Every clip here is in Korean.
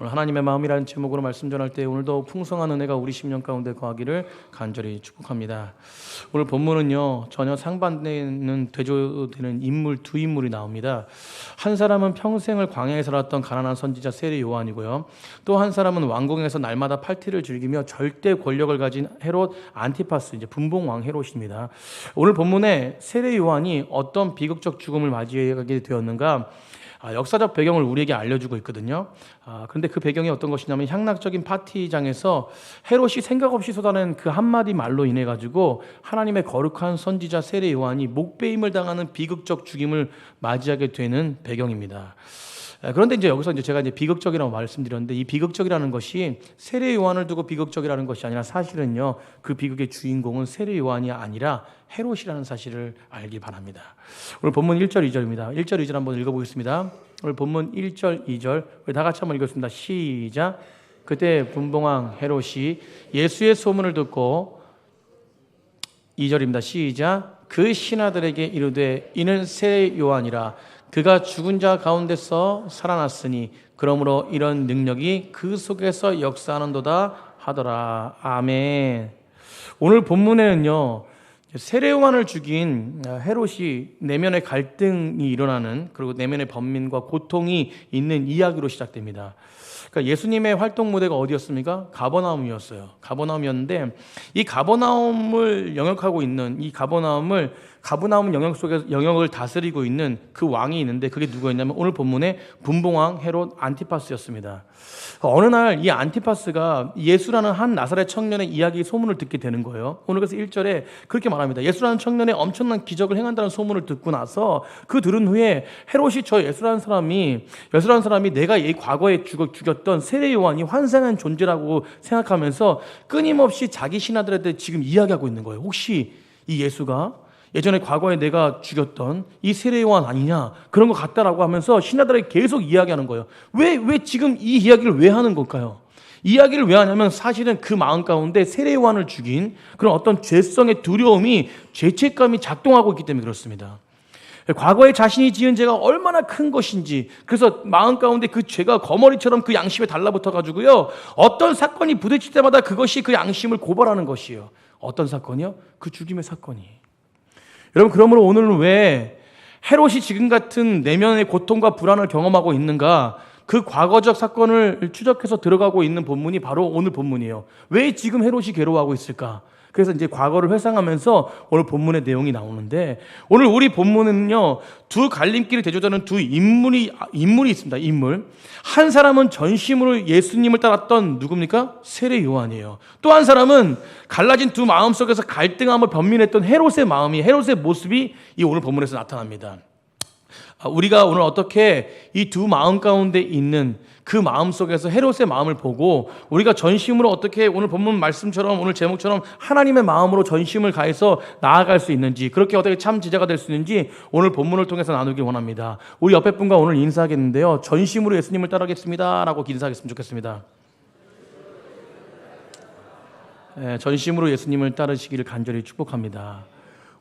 오늘 하나님의 마음이라는 제목으로 말씀 전할 때 오늘도 풍성한 은혜가 우리 심령 가운데 거하기를 간절히 축복합니다. 오늘 본문은요, 전혀 상반되는 대조되는 인물 두 인물이 나옵니다. 한 사람은 평생을 광야에 살았던 가난한 선지자 세례 요한이고요, 또 한 사람은 왕궁에서 날마다 팔티를 즐기며 절대 권력을 가진 헤롯 안티파스, 이제 분봉왕 헤롯입니다. 오늘 본문에 세례 요한이 어떤 비극적 죽음을 맞이하게 되었는가, 역사적 배경을 우리에게 알려주고 있거든요. 그런데 그 배경이 어떤 것이냐면, 향락적인 파티장에서 헤롯이 생각 없이 쏟아낸 그 한마디 말로 인해 가지고 하나님의 거룩한 선지자 세례 요한이 목베임을 당하는 비극적 죽임을 맞이하게 되는 배경입니다. 그런데 여기서 제가 비극적이라고 말씀드렸는데, 이 비극적이라는 것이 세례 요한을 두고 비극적이라는 것이 아니라 사실은요, 그 비극의 주인공은 세례 요한이 아니라 헤롯이라는 사실을 알기 바랍니다. 오늘 본문 1절 2절입니다. 1절 2절 한번 읽어보겠습니다. 오늘 본문 1절 2절 우리 다 같이 한번 읽겠습니다. 시작. 그때 분봉왕 헤롯이 예수의 소문을 듣고, 2절입니다. 시작. 그 신하들에게 이르되 이는 새 요한이라, 그가 죽은 자 가운데서 살아났으니 그러므로 이런 능력이 그 속에서 역사하는도다 하더라. 아멘. 오늘 본문에는요, 세례 요한을 죽인 헤롯이 내면의 갈등이 일어나는, 그리고 내면의 번민과 고통이 있는 이야기로 시작됩니다. 그러니까 예수님의 활동 무대가 어디였습니까? 가버나움이었어요. 가버나움이었는데, 이 가버나움을 영역하고 있는, 이 가버나움 영역을 다스리고 있는 그 왕이 있는데, 그게 누구였냐면 오늘 본문의 분봉왕 헤롯 안티파스였습니다. 어느 날 이 안티파스가 예수라는 한 나사렛 청년의 이야기 소문을 듣게 되는 거예요. 오늘 그래서 1절에 그렇게 말합니다. 예수라는 청년의 엄청난 기적을 행한다는 소문을 듣고 나서 그 들은 후에 헤롯이 저 예수라는 사람이 내가 이 과거에 죽였던 세례 요한이 환생한 존재라고 생각하면서 끊임없이 자기 신하들한테 지금 이야기하고 있는 거예요. 혹시 이 예수가 예전에 과거에 내가 죽였던 이 세례 요한 아니냐, 그런 것 같다라고 하면서 신하들에게 계속 이야기하는 거예요. 왜 지금 이 이야기를 왜 하는 걸까요? 이야기를 왜 하냐면, 사실은 그 마음 가운데 세례 요한을 죽인 그런 어떤 죄성의 두려움이, 죄책감이 작동하고 있기 때문에 그렇습니다. 과거에 자신이 지은 죄가 얼마나 큰 것인지, 그래서 마음 가운데 그 죄가 거머리처럼 그 양심에 달라붙어 가지고요, 어떤 사건이 부딪힐 때마다 그것이 그 양심을 고발하는 것이에요. 어떤 사건이요? 그 죽임의 사건이. 여러분, 그러므로 오늘은 왜 헤롯이 지금 같은 내면의 고통과 불안을 경험하고 있는가, 그 과거적 사건을 추적해서 들어가고 있는 본문이 바로 오늘 본문이에요. 왜 지금 헤롯이 괴로워하고 있을까? 그래서 과거를 회상하면서 오늘 본문의 내용이 나오는데, 오늘 우리 본문은요, 두 갈림길을 대조하는 두 인물이 있습니다. 인물. 한 사람은 전심으로 예수님을 따랐던 누굽니까? 세례 요한이에요. 또 한 사람은 갈라진 두 마음 속에서 갈등함을 변민했던 헤롯의 모습이 이 오늘 본문에서 나타납니다. 우리가 오늘 어떻게 이 두 마음 가운데 있는 그 마음 속에서 헤롯의 마음을 보고, 우리가 전심으로 어떻게 오늘 본문 말씀처럼, 오늘 제목처럼 하나님의 마음으로 전심을 가해서 나아갈 수 있는지, 그렇게 어떻게 참 제자가 될 수 있는지 오늘 본문을 통해서 나누길 원합니다. 우리 옆에 분과 오늘 인사하겠는데요, 전심으로 예수님을 따르겠습니다 라고 인사하겠으면 좋겠습니다. 전심으로 예수님을 따르시기를 간절히 축복합니다.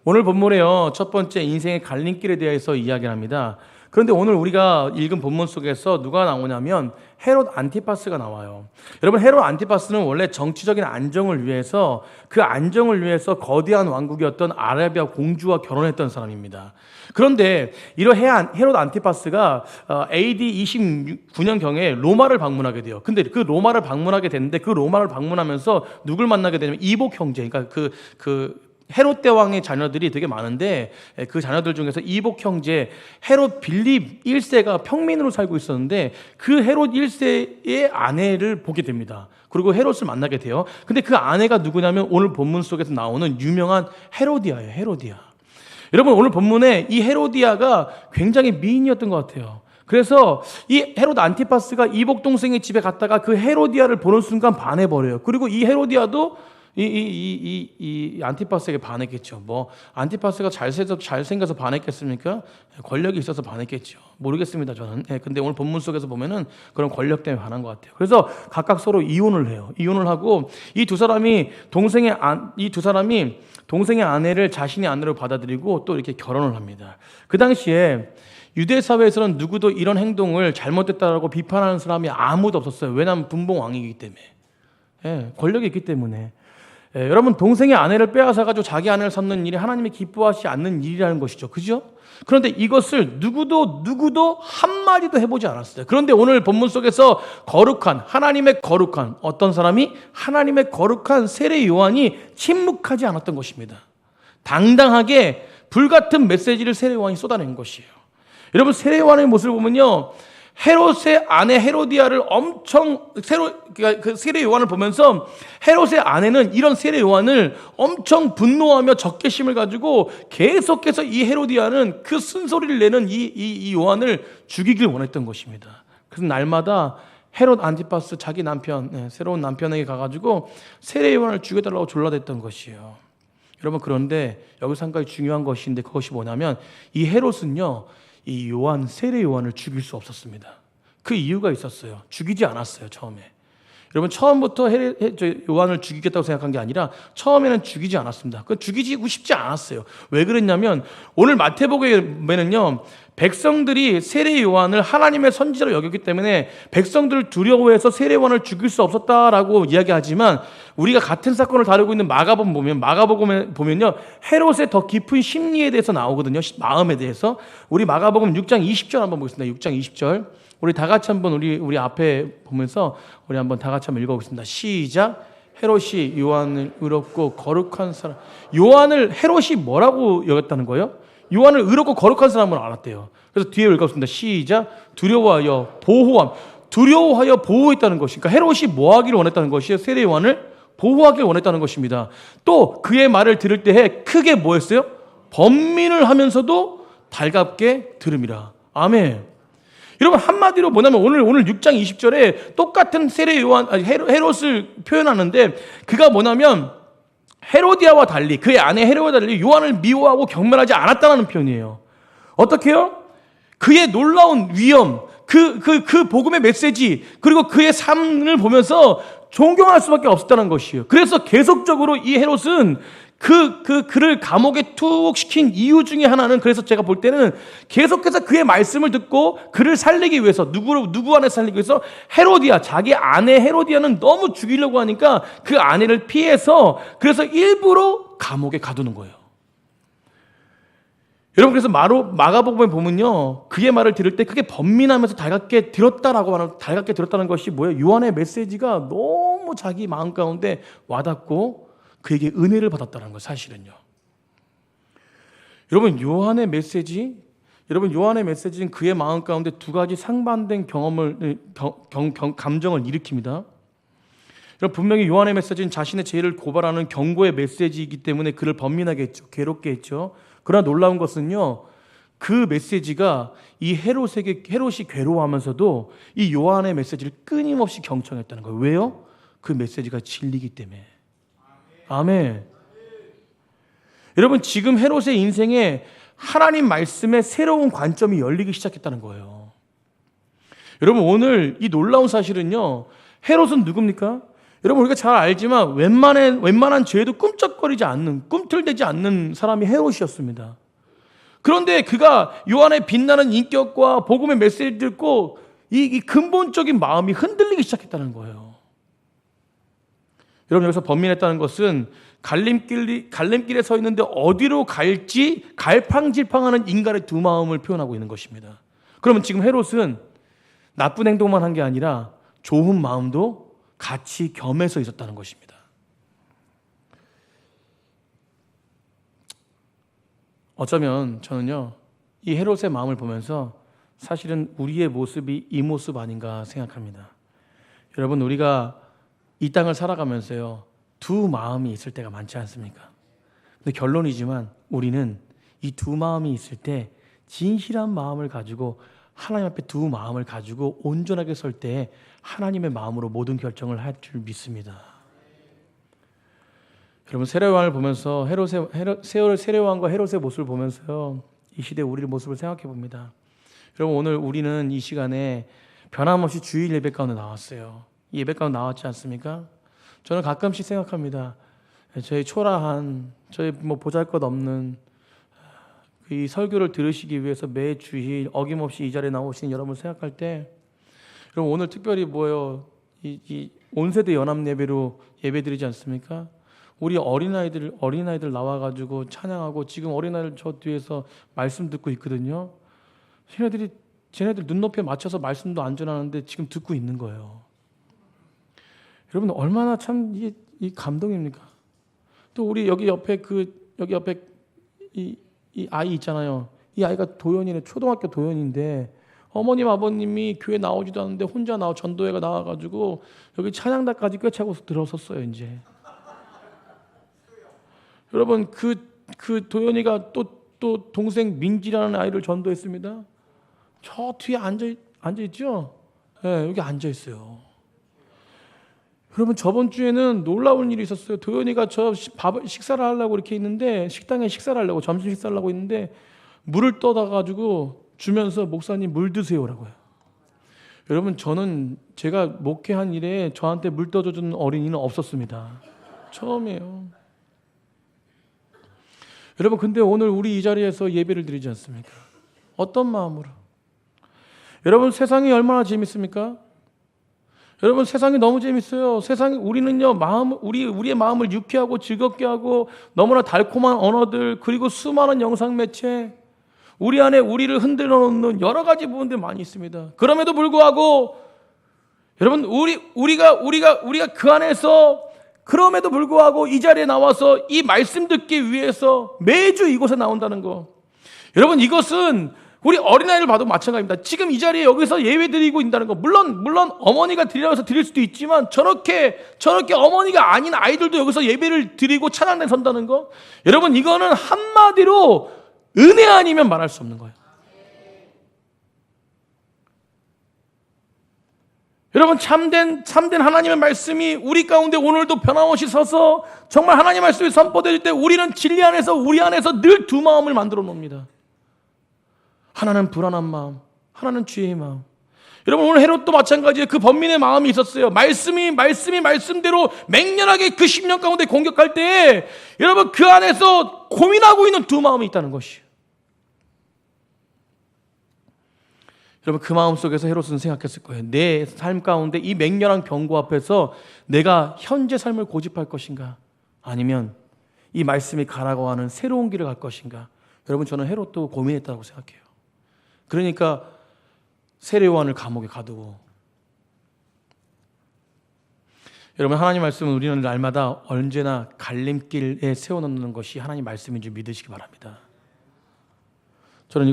오늘 본문에요, 첫 번째 인생의 갈림길에 대해서 이야기를 합니다. 그런데 오늘 우리가 읽은 본문 속에서 누가 나오냐면 헤롯 안티파스가 나와요. 여러분, 헤롯 안티파스는 원래 정치적인 안정을 위해서, 그 안정을 위해서 거대한 왕국이었던 아라비아 공주와 결혼했던 사람입니다. 그런데 이러한 헤롯 안티파스가 AD 29년경에 로마를 방문하게 돼요. 근데 그 로마를 방문하게 됐는데, 그 로마를 방문하면서 누굴 만나게 되냐면 이복 형제, 그러니까 그 헤롯 대왕의 자녀들이 되게 많은데, 그 자녀들 중에서 이복 형제 헤롯 빌립 1세가 평민으로 살고 있었는데, 그 헤롯 1세의 아내를 보게 됩니다. 그리고 헤롯을 만나게 돼요. 근데 그 아내가 누구냐면 오늘 본문 속에서 나오는 유명한 헤로디아예요. 헤로디아. 여러분, 오늘 본문에 이 헤로디아가 굉장히 미인이었던 것 같아요. 그래서 이 헤롯 안티파스가 이복 동생의 집에 갔다가 그 헤로디아를 보는 순간 반해버려요. 그리고 이 헤로디아도 이 안티파스에게 반했겠죠. 안티파스가 잘생겨서 반했겠습니까? 권력이 있어서 반했겠죠. 모르겠습니다, 저는. 근데 오늘 본문 속에서 보면은 그런 권력 때문에 반한 것 같아요. 그래서 각각 서로 이혼을 해요. 이혼을 하고 이 두 사람이 동생의 아내를 자신의 아내로 받아들이고 또 이렇게 결혼을 합니다. 그 당시에 유대 사회에서는 누구도 이런 행동을 잘못됐다라고 비판하는 사람이 아무도 없었어요. 왜냐하면 분봉왕이기 때문에. 예, 권력이 있기 때문에. 예, 여러분 동생의 아내를 빼앗아가지고 자기 아내를 삼는 일이 하나님이 기뻐하시지 않는 일이라는 것이죠. 그죠? 그런데 이것을 누구도 한마디도 해보지 않았어요. 그런데 오늘 본문 속에서 거룩한 하나님의 거룩한 어떤 사람이 하나님의 거룩한 세례 요한이 침묵하지 않았던 것입니다. 당당하게 불같은 메시지를 세례 요한이 쏟아낸 것이에요. 여러분 세례 요한의 모습을 보면요, 헤롯의 아내 헤로디아를 그 세례 요한을 보면서 헤롯의 아내는 이런 세례 요한을 엄청 분노하며 적개심을 가지고 계속해서 이 헤로디아는 그 쓴소리를 내는 이 요한을 죽이길 원했던 것입니다. 그래서 날마다 헤롯 안티파스 자기 남편, 새로운 남편에게 가가지고 세례 요한을 죽여달라고 졸라댔던 것이에요. 여러분 그런데 여기서 한 가지 중요한 것인데 그것이 뭐냐면 이 헤롯은요, 이 요한, 세례 요한을 죽일 수 없었습니다. 그 이유가 있었어요. 죽이지 않았어요, 처음에. 여러분 처음부터 요한을 죽이겠다고 생각한 게 아니라 처음에는 죽이지 않았습니다. 그 죽이고 싶지 않았어요. 왜 그랬냐면 오늘 마태복음에는요, 백성들이 세례 요한을 하나님의 선지자로 여겼기 때문에 백성들을 두려워해서 세례 요한을 죽일 수 없었다라고 이야기하지만 우리가 같은 사건을 다루고 있는 마가복음에 보면요, 헤롯의 더 깊은 심리에 대해서 나오거든요. 마음에 대해서. 우리 마가복음 6장 20절 한번 보겠습니다. 6장 20절. 우리 다 같이 한번 우리 앞에 보면서 우리 한번 다 같이 한번 읽어보겠습니다. 시작. 헤롯이 요한을 의롭고 거룩한 사람. 요한을 헤롯이 뭐라고 여겼다는 거예요? 요한을 의롭고 거룩한 사람으로 알았대요. 그래서 뒤에 읽었습니다. 시작. 두려워하여 보호함. 두려워하여 보호했다는 것이. 그러니까 헤롯이 뭐 하기를 원했다는 것이에요? 세례 요한을 보호하기를 원했다는 것입니다. 또 그의 말을 들을 때에 크게 뭐 했어요? 번민을 하면서도 달갑게 들음이라. 아멘. 여러분 한마디로 뭐냐면 오늘 6장 20절에 똑같은 세례 요한 헤롯을 표현하는데 그가 뭐냐면 헤로디아와 달리 그의 아내 헤로디아와 달리 요한을 미워하고 경멸하지 않았다는 표현이에요. 어떻게 해요? 그의 놀라운 위엄, 그 복음의 메시지 그리고 그의 삶을 보면서 존경할 수밖에 없었다는 것이에요. 그래서 계속적으로 이 헤롯은 그를 감옥에 투옥시킨 이유 중에 하나는 그래서 제가 볼 때는 계속해서 그의 말씀을 듣고 그를 살리기 위해서 누구 안에 살리기 위해서 헤로디아 자기 아내 헤로디아는 너무 죽이려고 하니까 그 아내를 피해서 그래서 일부러 감옥에 가두는 거예요. 여러분 그래서 마가복음에 보면요 그의 말을 들을 때 크게 번민하면서 달갑게 들었다라고 하는 달갑게 들었다는 것이 뭐예요? 요한의 메시지가 너무 자기 마음 가운데 와닿고 그에게 은혜를 받았다는 거 사실은요. 여러분 요한의 메시지는 그의 마음 가운데 두 가지 상반된 감정을 일으킵니다. 여러분 분명히 요한의 메시지는 자신의 죄를 고발하는 경고의 메시지이기 때문에 그를 번민하게 했죠. 괴롭게 했죠. 그러나 놀라운 것은요. 그 메시지가 이 헤롯이 괴로워하면서도 이 요한의 메시지를 끊임없이 경청했다는 거예요. 왜요? 그 메시지가 진리이기 때문에. 아멘. 여러분 지금 헤롯의 인생에 하나님 말씀의 새로운 관점이 열리기 시작했다는 거예요. 여러분 오늘 이 놀라운 사실은요. 헤롯은 누굽니까? 여러분 우리가 잘 알지만 웬만한 죄도 꿈틀대지 않는 사람이 헤롯이었습니다. 그런데 그가 요한의 빛나는 인격과 복음의 메시지를 듣고 이 근본적인 마음이 흔들리기 시작했다는 거예요. 여러분 여기서 번민했다는 것은 갈림길에 서 있는데 어디로 갈지 갈팡질팡하는 인간의 두 마음을 표현하고 있는 것입니다. 그러면 지금 헤롯은 나쁜 행동만 한 게 아니라 좋은 마음도 같이 겸해서 있었다는 것입니다. 어쩌면 저는요 이 헤롯의 마음을 보면서 사실은 우리의 모습이 이 모습 아닌가 생각합니다. 여러분 우리가 이 땅을 살아가면서요 두 마음이 있을 때가 많지 않습니까? 근데 결론이지만 우리는 이 두 마음이 있을 때 진실한 마음을 가지고 하나님 앞에 두 마음을 가지고 온전하게 설 때 하나님의 마음으로 모든 결정을 할 줄 믿습니다. 여러분 세례요한을 보면서 세례요한과 헤롯의 모습을 보면서요 이 시대 우리의 모습을 생각해 봅니다. 여러분 오늘 우리는 이 시간에 변함없이 주일 예배 가운데 나왔어요. 이 예배 가운데 나왔지 않습니까? 저는 가끔씩 생각합니다. 저희 초라한, 저희 보잘것없는 이 설교를 들으시기 위해서 매 주일 어김없이 이 자리에 나오시는 여러분 생각할 때, 여러분 오늘 특별히 뭐예요? 이 온세대 연합 예배로 예배드리지 않습니까? 우리 어린아이들 나와가지고 찬양하고, 지금 어린아이들 저 뒤에서 말씀 듣고 있거든요. 쟤네들 눈높이에 맞춰서 말씀도 안 전하는데 지금 듣고 있는 거예요. 여러분 얼마나 참 이 감동입니까? 또 우리 여기 옆에 이 아이 있잖아요. 이 아이가 도연이네, 초등학교 도연인데 어머님 아버님이 교회 나오지도 않는데 혼자 전도회가 나와가지고 여기 찬양단까지 꿰차고 들어섰어요. 이제 여러분 그 도연이가 또 동생 민지라는 아이를 전도했습니다. 저 뒤에 앉아 있죠? 네, 여기 앉아 있어요. 여러분 저번 주에는 놀라운 일이 있었어요. 도연이가 식사를 하려고 이렇게 있는데, 식당에 식사를 하려고, 점심 식사를 하려고 있는데 물을 떠다 가지고 주면서 목사님 물 드세요라고요. 여러분 제가 목회한 일에 저한테 물 떠주는 어린이는 없었습니다. 처음이에요. 여러분 근데 오늘 우리 이 자리에서 예배를 드리지 않습니까? 어떤 마음으로? 여러분 세상이 얼마나 재밌습니까? 여러분 세상이 너무 재밌어요. 우리는요 우리의 마음을 유쾌하고 즐겁게 하고 너무나 달콤한 언어들, 그리고 수많은 영상 매체, 우리 안에 우리를 흔들어 놓는 여러 가지 부분들 많이 있습니다. 그럼에도 불구하고 여러분 우리가 그 안에서, 그럼에도 불구하고 이 자리에 나와서 이 말씀 듣기 위해서 매주 이곳에 나온다는 거, 여러분 이것은 우리 어린아이를 봐도 마찬가지입니다. 지금 이 자리에 여기서 예배 드리고 있다는 거, 물론 어머니가 드리라고 해서 드릴 수도 있지만 저렇게 어머니가 아닌 아이들도 여기서 예배를 드리고 찬양단에 선다는 거, 여러분 이거는 한마디로 은혜 아니면 말할 수 없는 거예요. 여러분 참된 하나님의 말씀이 우리 가운데 오늘도 변함없이 서서 정말 하나님의 말씀이 선포될 때, 우리는 진리 안에서, 우리 안에서 늘 두 마음을 만들어 놓습니다. 하나는 불안한 마음, 하나는 주의 마음. 여러분 오늘 헤롯도 마찬가지예요. 그 번민의 마음이 있었어요. 말씀이 말씀대로 맹렬하게 그 10년 가운데 공격할 때 여러분 그 안에서 고민하고 있는 두 마음이 있다는 것이에요. 여러분 그 마음 속에서 헤롯은 생각했을 거예요. 내 삶 가운데 이 맹렬한 경고 앞에서 내가 현재 삶을 고집할 것인가, 아니면 이 말씀이 가라고 하는 새로운 길을 갈 것인가. 여러분 저는 헤롯도 고민했다고 생각해요. 그러니까 세례요한을 감옥에 가두고, 여러분 하나님 말씀은 우리는 날마다 언제나 갈림길에 세워놓는 것이 하나님 말씀인 줄 믿으시기 바랍니다. 저는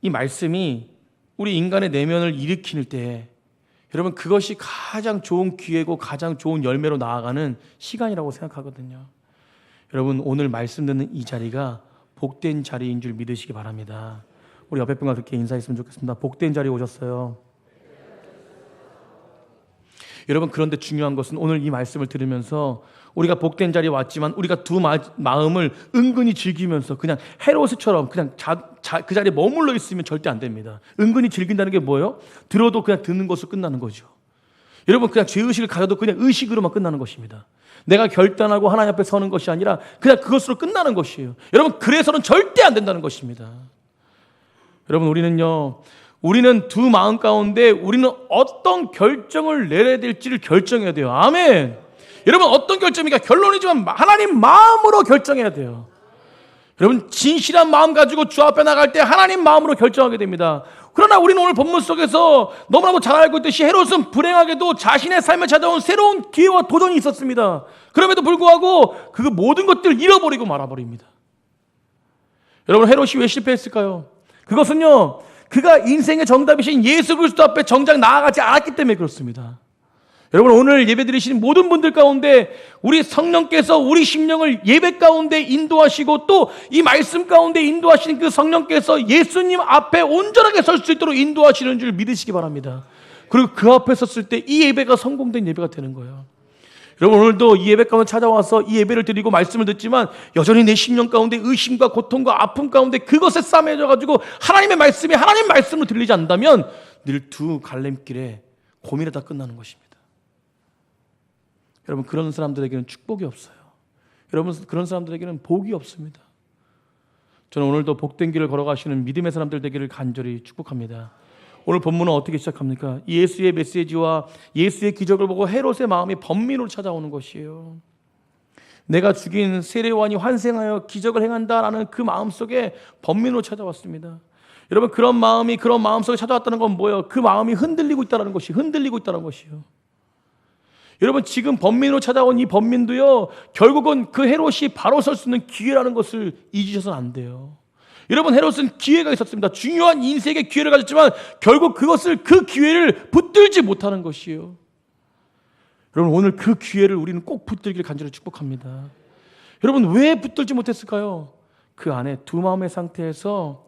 이 말씀이 우리 인간의 내면을 일으킬 때 여러분 그것이 가장 좋은 기회고 가장 좋은 열매로 나아가는 시간이라고 생각하거든요. 여러분 오늘 말씀 듣는 이 자리가 복된 자리인 줄 믿으시기 바랍니다. 우리 옆에 분과 그렇게 인사했으면 좋겠습니다. 복된 자리에 오셨어요. 여러분 그런데 중요한 것은 오늘 이 말씀을 들으면서 우리가 복된 자리에 왔지만 우리가 두 마음을 은근히 즐기면서 그냥 헤롯처럼 그냥 그 자리에 머물러 있으면 절대 안 됩니다. 은근히 즐긴다는 게 뭐예요? 들어도 그냥 듣는 것으로 끝나는 거죠. 여러분 그냥 죄의식을 가져도 그냥 의식으로만 끝나는 것입니다. 내가 결단하고 하나님 앞에 서는 것이 아니라 그냥 그것으로 끝나는 것이에요. 여러분 그래서는 절대 안 된다는 것입니다. 여러분 우리는 두 마음 가운데 우리는 어떤 결정을 내려야 될지를 결정해야 돼요. 아멘. 여러분 어떤 결정입니까? 결론이지만 하나님 마음으로 결정해야 돼요. 여러분 진실한 마음 가지고 주 앞에 나갈 때 하나님 마음으로 결정하게 됩니다. 그러나 우리는 오늘 본문 속에서 너무나도 잘 알고 있듯이 헤롯은 불행하게도 자신의 삶에 찾아온 새로운 기회와 도전이 있었습니다. 그럼에도 불구하고 그 모든 것들을 잃어버리고 말아버립니다. 여러분 헤롯이 왜 실패했을까요? 그것은요 그가 인생의 정답이신 예수 그리스도 앞에 정작 나아가지 않았기 때문에 그렇습니다. 여러분 오늘 예배드리시는 모든 분들 가운데 우리 성령께서 우리 심령을 예배 가운데 인도하시고 또 이 말씀 가운데 인도하시는 그 성령께서 예수님 앞에 온전하게 설 수 있도록 인도하시는 줄 믿으시기 바랍니다. 그리고 그 앞에 섰을 때 이 예배가 성공된 예배가 되는 거예요. 여러분 오늘도 이 예배 가운데 찾아와서 이 예배를 드리고 말씀을 듣지만 여전히 내 심령 가운데 의심과 고통과 아픔 가운데 그것에 싸매져 가지고 하나님의 말씀이 하나님 말씀으로 들리지 않는다면 늘 두 갈림길에 고민하다 끝나는 것입니다. 여러분 그런 사람들에게는 축복이 없어요. 여러분 그런 사람들에게는 복이 없습니다. 저는 오늘도 복된 길을 걸어가시는 믿음의 사람들 되기를 간절히 축복합니다. 오늘 본문은 어떻게 시작합니까? 예수의 메시지와 예수의 기적을 보고 헤롯의 마음이 번민으로 찾아오는 것이에요. 내가 죽인 세례요한이 환생하여 기적을 행한다라는 그 마음속에 번민으로 찾아왔습니다. 여러분, 그런 마음속에 찾아왔다는 건 뭐예요? 그 마음이 흔들리고 있다는 것이요. 여러분, 지금 번민으로 찾아온 이 번민도요, 결국은 그 헤롯이 바로 설 수 있는 기회라는 것을 잊으셔서는 안 돼요. 여러분, 헤롯은 기회가 있었습니다. 중요한 인생의 기회를 가졌지만 결국 그 기회를 붙들지 못하는 것이에요. 여러분, 오늘 그 기회를 우리는 꼭 붙들기를 간절히 축복합니다. 여러분, 왜 붙들지 못했을까요? 그 안에 두 마음의 상태에서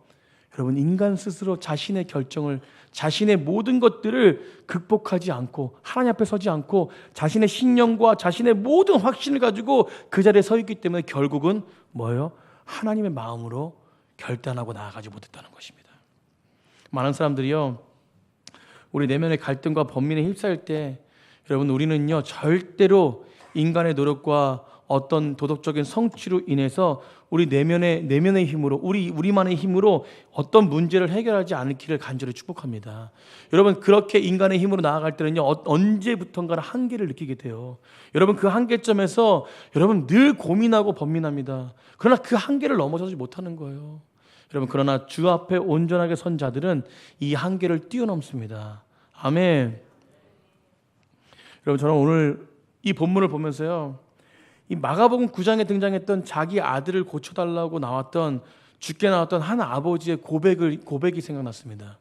여러분, 인간 스스로 자신의 결정을, 자신의 모든 것들을 극복하지 않고 하나님 앞에 서지 않고 자신의 신념과 자신의 모든 확신을 가지고 그 자리에 서 있기 때문에 결국은 뭐예요? 하나님의 마음으로 결단하고 나아가지 못했다는 것입니다. 많은 사람들이요, 우리 내면의 갈등과 번민에 휩싸일 때 여러분, 우리는요 절대로 인간의 노력과 어떤 도덕적인 성취로 인해서 우리 내면의 힘으로 우리만의 힘으로 어떤 문제를 해결하지 않기를 간절히 축복합니다. 여러분, 그렇게 인간의 힘으로 나아갈 때는요 언제부턴가는 한계를 느끼게 돼요. 여러분, 그 한계점에서 여러분 늘 고민하고 번민합니다. 그러나 그 한계를 넘어서지 못하는 거예요. 여러분, 그러나 주 앞에 온전하게 선 자들은 이 한계를 뛰어넘습니다. 아멘. 여러분, 저는 오늘 이 본문을 보면서요, 이 마가복음 9장에 등장했던 자기 아들을 고쳐달라고 죽게 나왔던 한 아버지의 고백이 생각났습니다.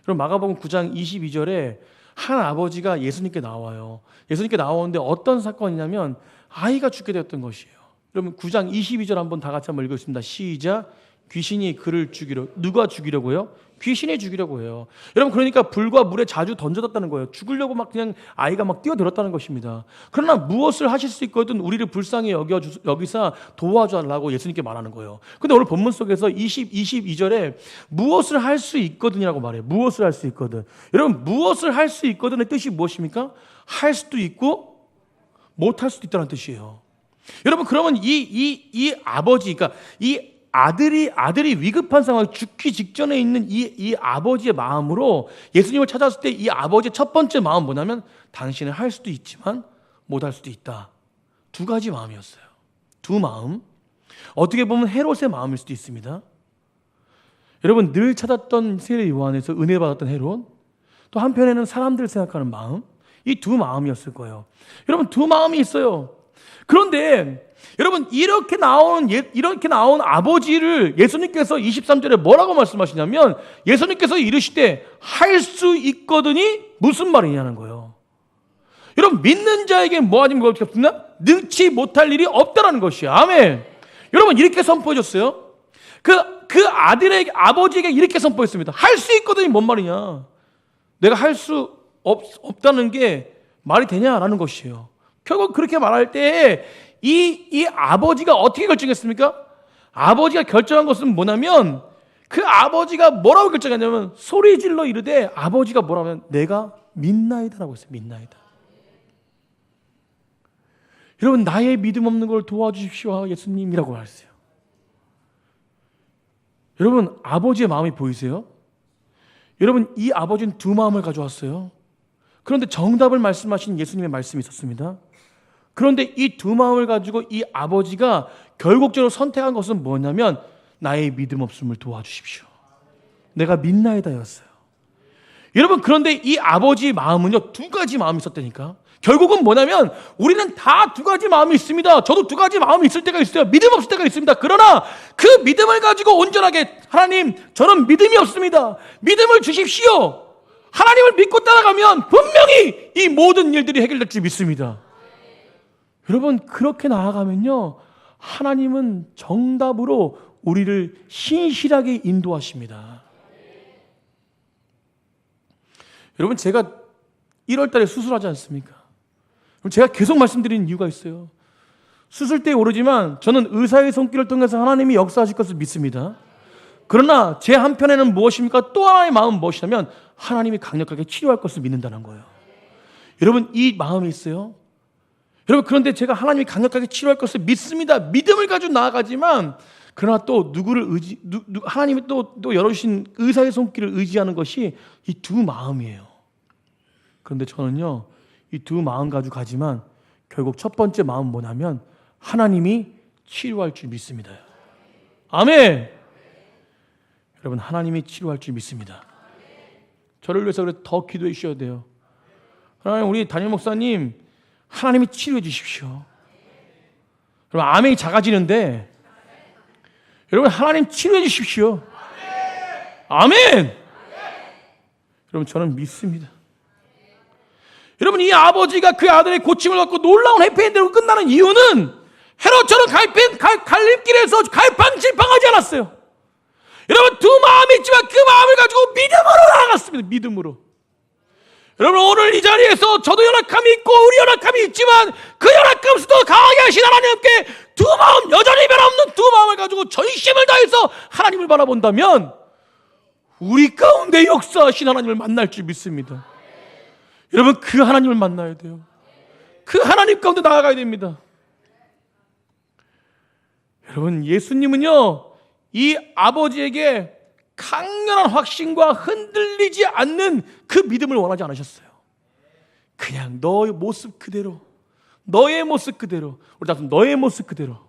그럼 마가복음 9장 22절에 한 아버지가 예수님께 나와요. 예수님께 나오는데 어떤 사건이냐면 아이가 죽게 되었던 것이에요. 여러분, 9장 22절 한번 다 같이 한번 읽겠습니다. 시작. 귀신이 그를 누가 죽이려고요? 귀신이 죽이려고 해요. 여러분, 그러니까 불과 물에 자주 던져졌다는 거예요. 죽으려고 막 그냥 아이가 막 뛰어들었다는 것입니다. 그러나 무엇을 하실 수 있거든 우리를 불쌍히 여기사 도와주라고 예수님께 말하는 거예요. 근데 오늘 본문 속에서 22절에 무엇을 할 수 있거든이라고 말해요. 무엇을 할 수 있거든. 여러분, 무엇을 할 수 있거든의 뜻이 무엇입니까? 할 수도 있고 못할 수도 있다는 뜻이에요. 여러분, 그러면 이 아버지, 그러니까 이 아들이 위급한 상황에 죽기 직전에 있는 이 아버지의 마음으로 예수님을 찾았을 때 이 아버지의 첫 번째 마음은 뭐냐면 당신은 할 수도 있지만 못할 수도 있다. 두 가지 마음이었어요. 두 마음. 어떻게 보면 헤롯의 마음일 수도 있습니다. 여러분, 늘 찾았던 세례 요한에서 은혜 받았던 헤롯, 또 한편에는 사람들 생각하는 마음, 이 두 마음이었을 거예요. 여러분, 두 마음이 있어요. 그런데 여러분, 이렇게 나온 아버지를 예수님께서 23절에 뭐라고 말씀하시냐면 예수님께서 이르시되 할 수 있거든이 무슨 말이냐는 거예요. 여러분, 믿는 자에게 뭐하지 없습니다. 능치 못할 일이 없다라는 것이에요. 아멘. 여러분, 이렇게 선포해 줬어요. 그 아버지에게 이렇게 선포했습니다. 할 수 있거든이 뭔 말이냐. 내가 할 수 없다는 게 말이 되냐라는 것이에요. 결국 그렇게 말할 때 이 아버지가 어떻게 결정했습니까? 아버지가 결정한 것은 뭐냐면 그 아버지가 뭐라고 결정했냐면 소리 질러 이르되 아버지가 뭐라고 하면 내가 믿나이다라고 했어요. 믿나이다. 여러분, 나의 믿음 없는 걸 도와주십시오 예수님이라고 말했어요. 여러분, 아버지의 마음이 보이세요? 여러분, 이 아버지는 두 마음을 가져왔어요. 그런데 정답을 말씀하신 예수님의 말씀이 있었습니다. 그런데 이 두 마음을 가지고 이 아버지가 결국적으로 선택한 것은 뭐냐면 나의 믿음 없음을 도와주십시오. 내가 믿나이다였어요. 여러분, 그런데 이 아버지의 마음은요, 두 가지 마음이 있었다니까. 결국은 뭐냐면 우리는 다 두 가지 마음이 있습니다. 저도 두 가지 마음이 있을 때가 있어요. 믿음 없을 때가 있습니다. 그러나 그 믿음을 가지고 온전하게 하나님, 저는 믿음이 없습니다. 믿음을 주십시오. 하나님을 믿고 따라가면 분명히 이 모든 일들이 해결될 줄 믿습니다. 여러분, 그렇게 나아가면요, 하나님은 정답으로 우리를 신실하게 인도하십니다. 여러분, 제가 1월 달에 수술하지 않습니까? 제가 계속 말씀드리는 이유가 있어요. 수술때에 오르지만 저는 의사의 손길을 통해서 하나님이 역사하실 것을 믿습니다. 그러나 제 한편에는 무엇입니까? 또 하나의 마음은 무엇이냐면 하나님이 강력하게 치료할 것을 믿는다는 거예요. 여러분, 이 마음이 있어요. 여러분, 그런데 제가 하나님이 강력하게 치료할 것을 믿습니다. 믿음을 가지고 나아가지만 그러나 또 누구를 하나님이 또 열어주신 의사의 손길을 의지하는 것이 이 두 마음이에요. 그런데 저는요, 이 두 마음 가지고 가지만 결국 첫 번째 마음은 뭐냐면 하나님이 치료할 줄 믿습니다. 아멘. 여러분, 하나님이 치료할 줄 믿습니다. 저를 위해서 그래 더 기도해 주셔야 돼요. 하나님, 우리 담임 목사님 하나님이 치료해 주십시오. 여러분, 아멘이 작아지는데 여러분, 하나님 치료해 주십시오. 아멘. 여러분, 저는 믿습니다. 여러분, 이 아버지가 그 아들의 고침을 받고 놀라운 해피엔드로 끝나는 이유는 헤롯처럼 갈림길에서 갈팡질팡하지 않았어요. 여러분, 두 마음이 있지만 그 마음을 가지고 믿음으로 나아갔습니다. 믿음으로. 여러분, 오늘 이 자리에서 저도 연약함이 있고 우리 연약함이 있지만 그 연약함 속도 강하게 하신 하나님께 두 마음, 여전히 변함없는 두 마음을 가지고 전심을 다해서 하나님을 바라본다면 우리 가운데 역사하신 하나님을 만날 줄 믿습니다. 여러분, 그 하나님을 만나야 돼요. 그 하나님 가운데 나아가야 됩니다. 여러분, 예수님은요, 이 아버지에게 강렬한 확신과 흔들리지 않는 그 믿음을 원하지 않으셨어요. 그냥 너의 모습 그대로, 너의 모습 그대로, 우리 다들 너의 모습 그대로,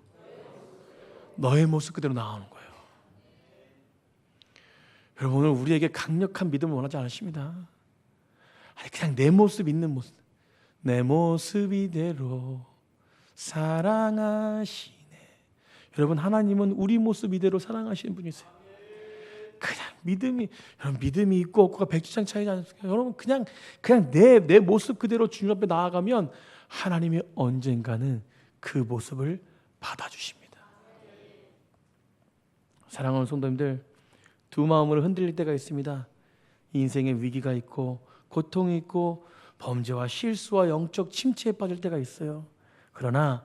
너의 모습 그대로 나오는 거예요. 여러분, 오늘 우리에게 강력한 믿음을 원하지 않으십니다. 아니, 그냥 내 모습 있는 모습, 내 모습 이대로 사랑하시네. 여러분, 하나님은 우리 모습 이대로 사랑하시는 분이세요. 그냥 여러분, 믿음이 있고 없고가 백지장 차이지 않습니까? 여러분, 그냥 내 모습 그대로 주님 앞에 나아가면 하나님이 언젠가는 그 모습을 받아주십니다. 사랑하는 성도님들, 두 마음으로 흔들릴 때가 있습니다. 인생에 위기가 있고 고통이 있고 범죄와 실수와 영적 침체에 빠질 때가 있어요. 그러나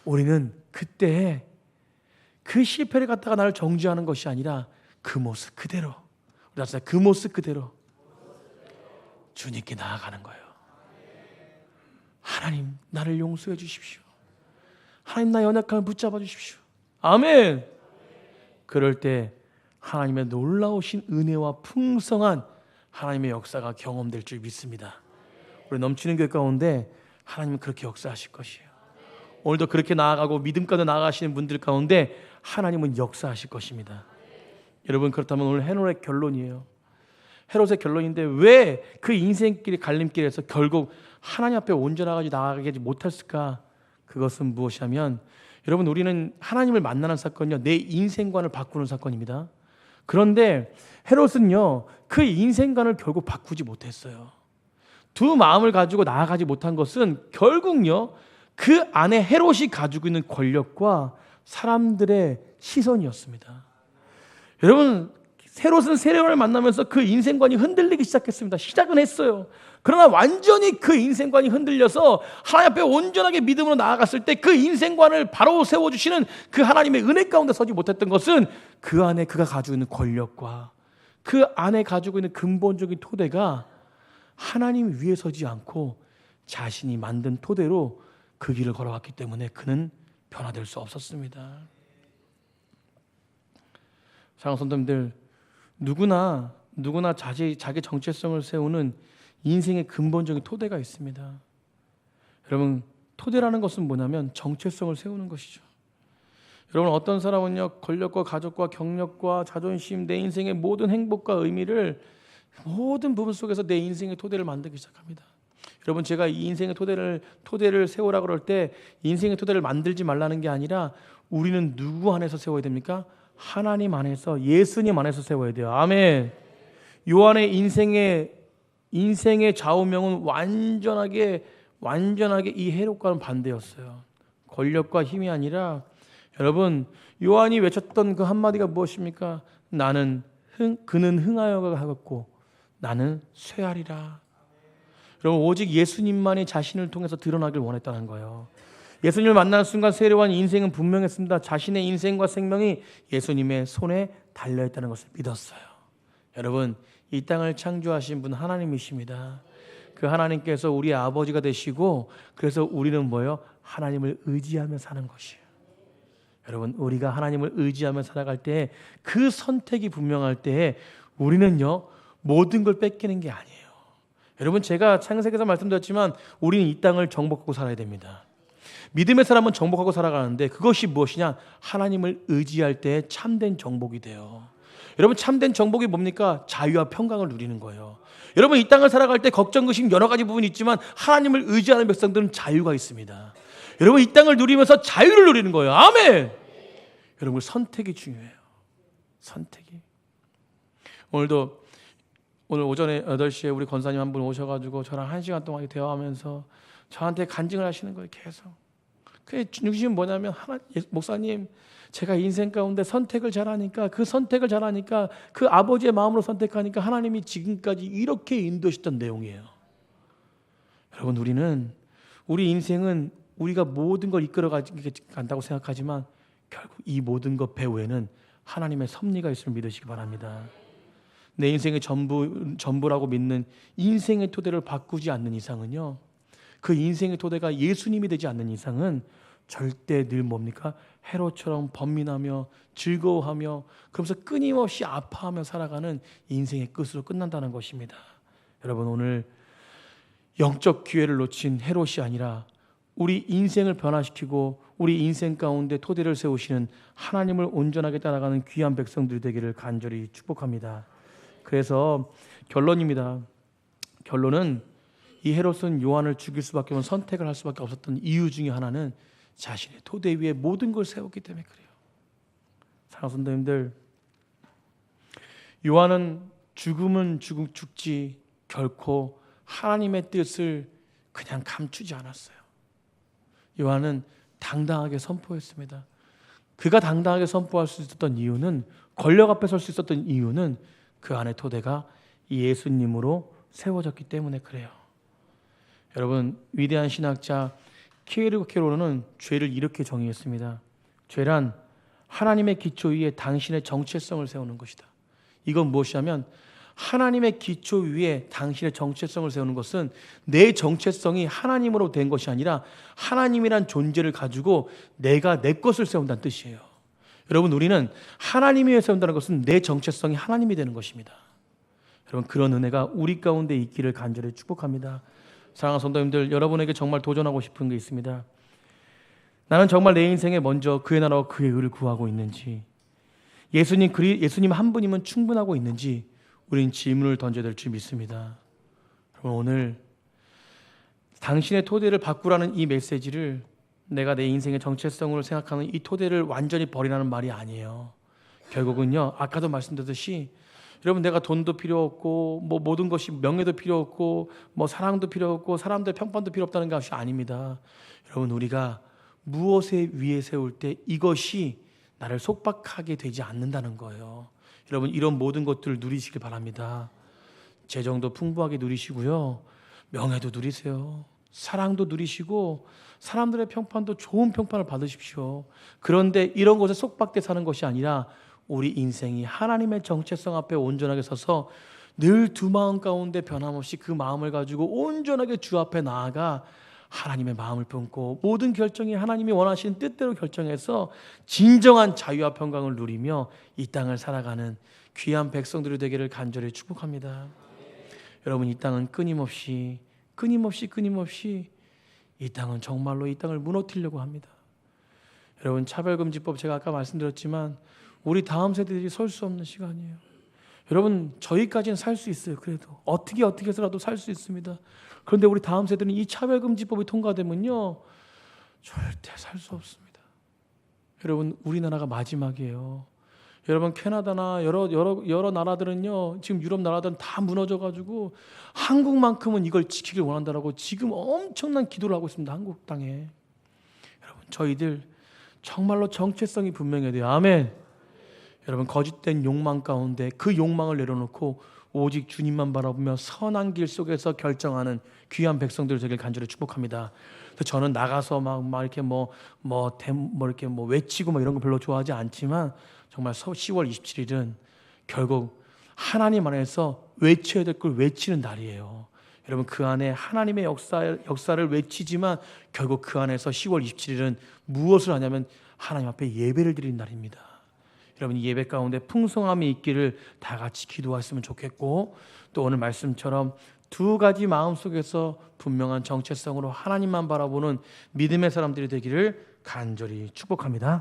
우리는 그때 그 실패를 갖다가 나를 정죄하는 것이 아니라 그 모습 그대로, 그 모습 그대로 주님께 나아가는 거예요. 하나님, 나를 용서해 주십시오. 하나님, 나 연약함을 붙잡아 주십시오. 아멘. 그럴 때 하나님의 놀라우신 은혜와 풍성한 하나님의 역사가 경험될 줄 믿습니다. 우리 넘치는 교회 가운데 하나님은 그렇게 역사하실 것이에요. 오늘도 그렇게 나아가고 믿음 가운데 나아가시는 분들 가운데 하나님은 역사하실 것입니다. 여러분, 그렇다면 오늘 헤롯의 결론이에요. 헤롯의 결론인데 왜 그 인생길의 갈림길에서 결국 하나님 앞에 온전하게 나아가지 못했을까? 그것은 무엇이냐면, 여러분, 우리는 하나님을 만나는 사건이요, 내 인생관을 바꾸는 사건입니다. 그런데 헤롯은요, 그 인생관을 결국 바꾸지 못했어요. 두 마음을 가지고 나아가지 못한 것은 결국요, 그 안에 헤롯이 가지고 있는 권력과 사람들의 시선이었습니다. 여러분, 헤롯은 세례요한을 만나면서 그 인생관이 흔들리기 시작했습니다. 시작은 했어요. 그러나 완전히 그 인생관이 흔들려서 하나님 앞에 온전하게 믿음으로 나아갔을 때 그 인생관을 바로 세워주시는 그 하나님의 은혜 가운데 서지 못했던 것은 그 안에 그가 가지고 있는 권력과 그 안에 가지고 있는 근본적인 토대가 하나님 위에 서지 않고 자신이 만든 토대로 그 길을 걸어왔기 때문에 그는 변화될 수 없었습니다. 사랑하는 성도님들, 누구나 자기 정체성을 세우는 인생의 근본적인 토대가 있습니다. 여러분, 토대라는 것은 뭐냐면 정체성을 세우는 것이죠. 여러분, 어떤 사람은요, 권력과 가족과 경력과 자존심, 내 인생의 모든 행복과 의미를 모든 부분 속에서 내 인생의 토대를 만들기 시작합니다. 여러분, 제가 이 인생의 토대를 세우라 그럴 때 인생의 토대를 만들지 말라는 게 아니라 우리는 누구 안에서 세워야 됩니까? 하나님 안에서, 예수님 안에서 세워야 돼요. 아멘. 요한의 인생의 좌우명은 완전하게 이 헤롯과는 반대였어요. 권력과 힘이 아니라, 여러분, 요한이 외쳤던 그 한마디가 무엇입니까? 그는 흥하여가 하겠고 나는 쇠하리라. 여러분, 오직 예수님만이 자신을 통해서 드러나길 원했다는 거예요. 예수님을 만나는 순간 세례요한의 인생은 분명했습니다. 자신의 인생과 생명이 예수님의 손에 달려있다는 것을 믿었어요. 여러분, 이 땅을 창조하신 분 하나님이십니다. 그 하나님께서 우리의 아버지가 되시고, 그래서 우리는 뭐예요? 하나님을 의지하며 사는 것이에요. 여러분, 우리가 하나님을 의지하며 살아갈 때 그 선택이 분명할 때에 우리는요 모든 걸 뺏기는 게 아니에요. 여러분, 제가 창세기에서 말씀드렸지만 우리는 이 땅을 정복하고 살아야 됩니다. 믿음의 사람은 정복하고 살아가는데 그것이 무엇이냐? 하나님을 의지할 때 참된 정복이 돼요. 여러분, 참된 정복이 뭡니까? 자유와 평강을 누리는 거예요. 여러분, 이 땅을 살아갈 때 걱정, 의심 여러 가지 부분이 있지만 하나님을 의지하는 백성들은 자유가 있습니다. 여러분, 이 땅을 누리면서 자유를 누리는 거예요. 아멘. 여러분, 선택이 중요해요. 선택이. 오늘 오전에 8시에 우리 권사님 한 분 오셔가지고 저랑 1시간 동안 대화하면서 저한테 간증을 하시는 거예요. 계속. 그 중심은 뭐냐면, 목사님, 제가 인생 가운데 선택을 잘하니까 그 아버지의 마음으로 선택하니까 하나님이 지금까지 이렇게 인도하셨던 내용이에요. 여러분, 우리 인생은 우리가 모든 걸 이끌어 간다고 생각하지만 결국 이 모든 것 배후에는 하나님의 섭리가 있음을 믿으시기 바랍니다. 내 인생의 전부라고 믿는 인생의 토대를 바꾸지 않는 이상은요, 그 인생의 토대가 예수님이 되지 않는 이상은 절대 늘 뭡니까? 해로처럼 번민하며 즐거워하며 그러면서 끊임없이 아파하며 살아가는 인생의 끝으로 끝난다는 것입니다. 여러분, 오늘 영적 기회를 놓친 헤롯이 아니라 우리 인생을 변화시키고 우리 인생 가운데 토대를 세우시는 하나님을 온전하게 따라가는 귀한 백성들이 되기를 간절히 축복합니다. 그래서 결론입니다. 결론은 이 헤롯은 요한을 죽일 수밖에 없는 선택을 할 수밖에 없었던 이유 중에 하나는 자신의 토대 위에 모든 걸 세웠기 때문에 그래요. 사랑하는 성도님들, 요한은 죽으면 죽지 결코 하나님의 뜻을 그냥 감추지 않았어요. 요한은 당당하게 선포했습니다. 그가 당당하게 선포할 수 있었던 이유는, 권력 앞에 설 수 있었던 이유는 그 안의 토대가 예수님으로 세워졌기 때문에 그래요. 여러분, 위대한 신학자 키에르 케로는 죄를 이렇게 정의했습니다. 죄란 하나님의 기초 위에 당신의 정체성을 세우는 것이다. 이건 무엇이냐면, 하나님의 기초 위에 당신의 정체성을 세우는 것은 내 정체성이 하나님으로 된 것이 아니라 하나님이란 존재를 가지고 내가 내 것을 세운다는 뜻이에요. 여러분, 우리는 하나님이 세운다는 것은 내 정체성이 하나님이 되는 것입니다. 여러분, 그런 은혜가 우리 가운데 있기를 간절히 축복합니다. 사랑하는 성도님들, 여러분에게 정말 도전하고 싶은 게 있습니다. 나는 정말 내 인생에 먼저 그의 나라와 그의 의를 구하고 있는지, 예수님 한 분이면 충분하고 있는지 우린 질문을 던져야 될 줄 믿습니다. 그럼 오늘 당신의 토대를 바꾸라는 이 메시지를, 내가 내 인생의 정체성으로 생각하는 이 토대를 완전히 버리라는 말이 아니에요. 결국은요, 아까도 말씀드렸듯이 여러분, 내가 돈도 필요 없고 모든 것이, 명예도 필요 없고 사랑도 필요 없고 사람들의 평판도 필요 없다는 것이 아닙니다. 여러분, 우리가 무엇에 위에 세울 때 이것이 나를 속박하게 되지 않는다는 거예요. 여러분, 이런 모든 것들을 누리시길 바랍니다. 재정도 풍부하게 누리시고요, 명예도 누리세요. 사랑도 누리시고 사람들의 평판도 좋은 평판을 받으십시오. 그런데 이런 것에 속박돼 사는 것이 아니라 우리 인생이 하나님의 정체성 앞에 온전하게 서서 늘 두 마음 가운데 변함없이 그 마음을 가지고 온전하게 주 앞에 나아가 하나님의 마음을 품고 모든 결정이 하나님이 원하시는 뜻대로 결정해서 진정한 자유와 평강을 누리며 이 땅을 살아가는 귀한 백성들이 되기를 간절히 축복합니다. 여러분, 이 땅은 끊임없이 이 땅은 정말로 이 땅을 무너뜨리려고 합니다. 여러분, 차별금지법 제가 아까 말씀드렸지만 우리 다음 세대들이 설 수 없는 시간이에요. 여러분, 저희까지는 살 수 있어요. 그래도 어떻게 해서라도 살 수 있습니다. 그런데 우리 다음 세대는 이 차별금지법이 통과되면요, 절대 살 수 없습니다. 여러분, 우리나라가 마지막이에요. 여러분, 캐나다나 여러 나라들은요, 지금 유럽 나라들은 다 무너져가지고 한국만큼은 이걸 지키길 원한다라고 지금 엄청난 기도를 하고 있습니다. 한국 땅에. 여러분, 저희들 정말로 정체성이 분명해야 돼요. 아멘. 여러분, 거짓된 욕망 가운데 그 욕망을 내려놓고 오직 주님만 바라보며 선한 길 속에서 결정하는 귀한 백성들 되길 간절히 축복합니다. 그래서 저는 나가서 막 이렇게 이렇게 외치고 이런 거 별로 좋아하지 않지만, 정말 10월 27일은 결국 하나님 안에서 외쳐야 될 걸 외치는 날이에요. 여러분, 그 안에 하나님의 역사를 외치지만 결국 그 안에서 10월 27일은 무엇을 하냐면 하나님 앞에 예배를 드리는 날입니다. 여러분, 이 예배 가운데 풍성함이 있기를 다 같이 기도했으면 좋겠고, 또 오늘 말씀처럼 두 가지 마음속에서 분명한 정체성으로 하나님만 바라보는 믿음의 사람들이 되기를 간절히 축복합니다.